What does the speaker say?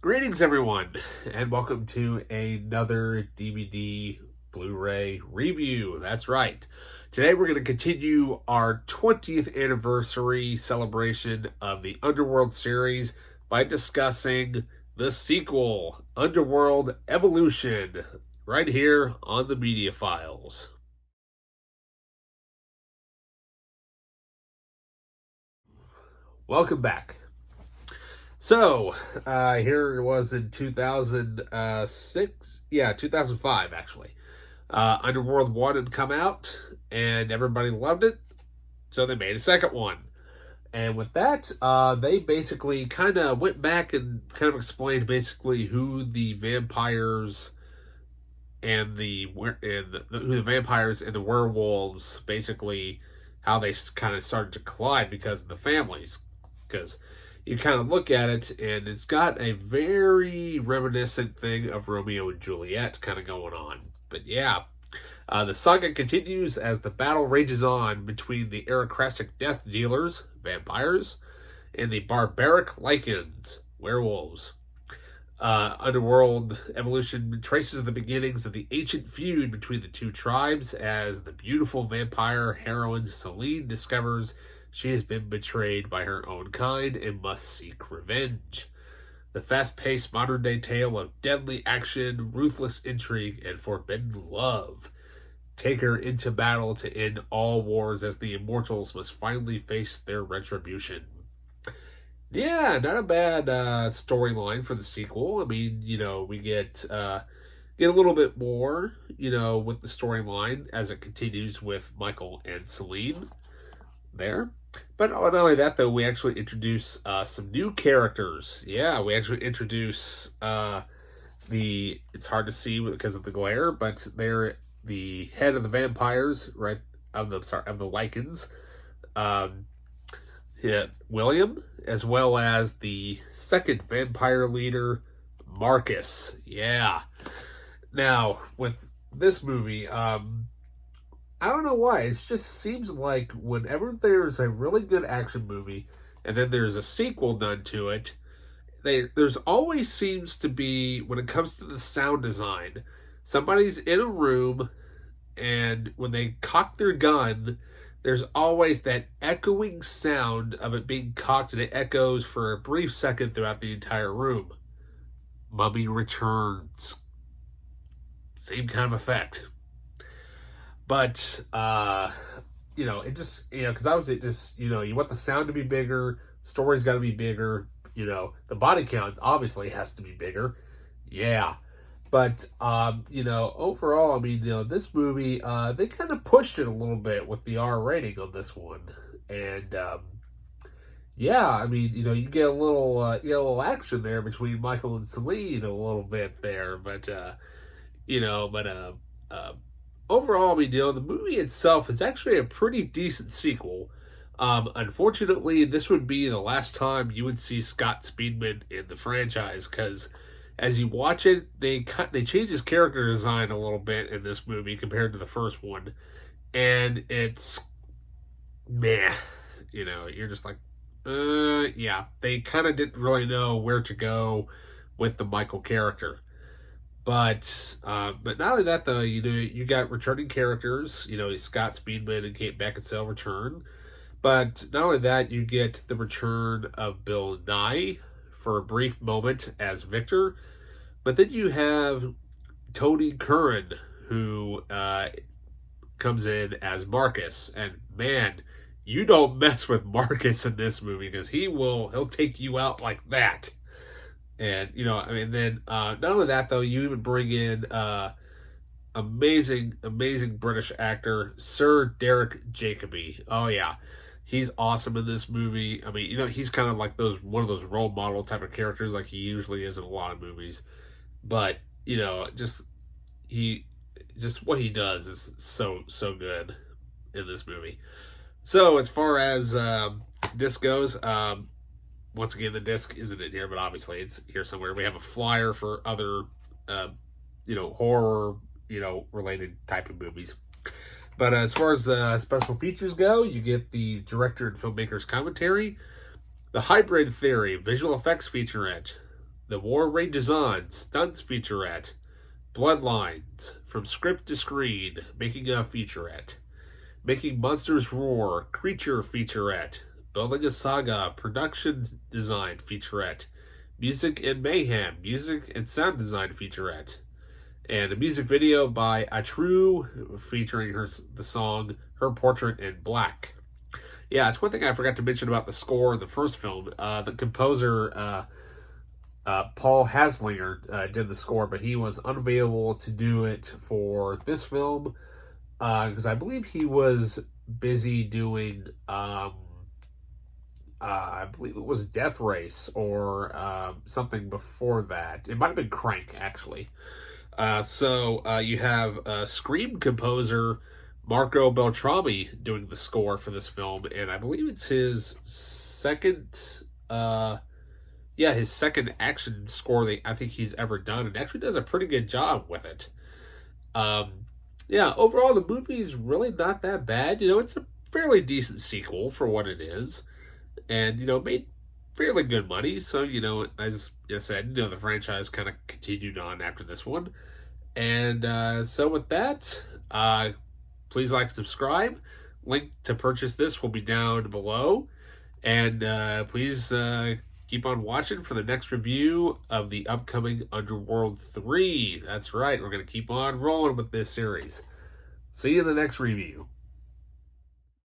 Greetings, everyone, and welcome to another DVD Blu-ray review. That's right. Today we're going to continue our 20th anniversary celebration of the Underworld series by discussing the sequel, Underworld Evolution, right here on the Media Files. Welcome back. So, here it was in 2006. Yeah, 2005, actually. Underworld 1 had come out, and everybody loved it, so they made a second one. And with that, they basically kind of went back and kind of explained basically who the vampires and who the vampires and the werewolves, basically how they kind of started to collide because of the families. Because you kind of look at it, and it's got a very reminiscent thing of Romeo and Juliet kind of going on. But yeah, the saga continues as the battle rages on between the aristocratic death dealers, vampires, and the barbaric lycans, werewolves. Underworld Evolution traces the beginnings of the ancient feud between the two tribes as the beautiful vampire heroine Celine discovers she has been betrayed by her own kind and must seek revenge. The fast-paced modern-day tale of deadly action, ruthless intrigue, and forbidden love take her into battle to end all wars as the immortals must finally face their retribution. Yeah, not a bad storyline for the sequel. I mean, we get a little bit more, with the storyline as it continues with Michael and Celine there. But not only that, though, we actually introduce some new characters. Yeah, we actually introduce it's hard to see because of the glare, but they're the head of the vampires, right? Of the Lycans, William, as well as the second vampire leader, Marcus. Yeah. Now, with this movie, I don't know why. It just seems like whenever there's a really good action movie and then there's a sequel done to it, there's always seems to be, when it comes to the sound design, somebody's in a room and when they cock their gun, there's always that echoing sound of it being cocked, and it echoes for a brief second throughout the entire room. Mummy Returns. Same kind of effect. But, it just, because you want the sound to be bigger, story's got to be bigger, the body count obviously has to be bigger. Yeah. But, overall, I mean, this movie, they kind of pushed it a little bit with the R rating on this one. And, yeah, I mean, you get a little action there between Michael and Celine a little bit there. But, overall, I mean, the movie itself is actually a pretty decent sequel. Unfortunately, this would be the last time you would see Scott Speedman in the franchise, because as you watch it, they change his character design a little bit in this movie compared to the first one, and it's meh. You're just like, yeah. They kind of didn't really know where to go with the Michael character. But not only that, though, you got returning characters. Scott Speedman and Kate Beckinsale return. But not only that, you get the return of Bill Nye for a brief moment as Victor. But then you have Tony Curran, who comes in as Marcus. And man, you don't mess with Marcus in this movie, because he'll take you out like that. And, then not only that, though, you even bring in amazing British actor, Sir Derek Jacobi. Oh, yeah. He's awesome in this movie. I mean, he's kind of like one of those role model type of characters like he usually is in a lot of movies. But, just what he does is so good in this movie. So, as far as this goes, once again, the disc isn't in here, but obviously it's here somewhere. We have a flyer for other, horror, related type of movies. But as far as special features go, you get the director and filmmaker's commentary, the hybrid theory, visual effects featurette, The War Rages On, Stunts Featurette. Bloodlines, From Script to Screen, Making a Featurette. Making Monsters Roar, Creature Featurette. Building a Saga, Production Design Featurette. Music and Mayhem, Music and Sound Design Featurette. And a music video by Atru featuring the song Her Portrait in Black. Yeah, it's one thing I forgot to mention about the score in the first film. The composer, Paul Haslinger, did the score, but he was unavailable to do it for this film because I believe he was busy doing, I believe it was Death Race or something before that. It might have been Crank, actually. So you have Scream composer Marco Beltrami doing the score for this film, and I believe it's his second, his second action score that I think he's ever done, and actually does a pretty good job with it. Overall the movie's really not that bad. It's a fairly decent sequel for what it is, and made fairly good money. So as I said, the franchise kind of continued on after this one. And so with that, please like, subscribe. Link to purchase this will be down below. And please keep on watching for the next review of the upcoming Underworld 3. That's right, we're going to keep on rolling with this series. See you in the next review.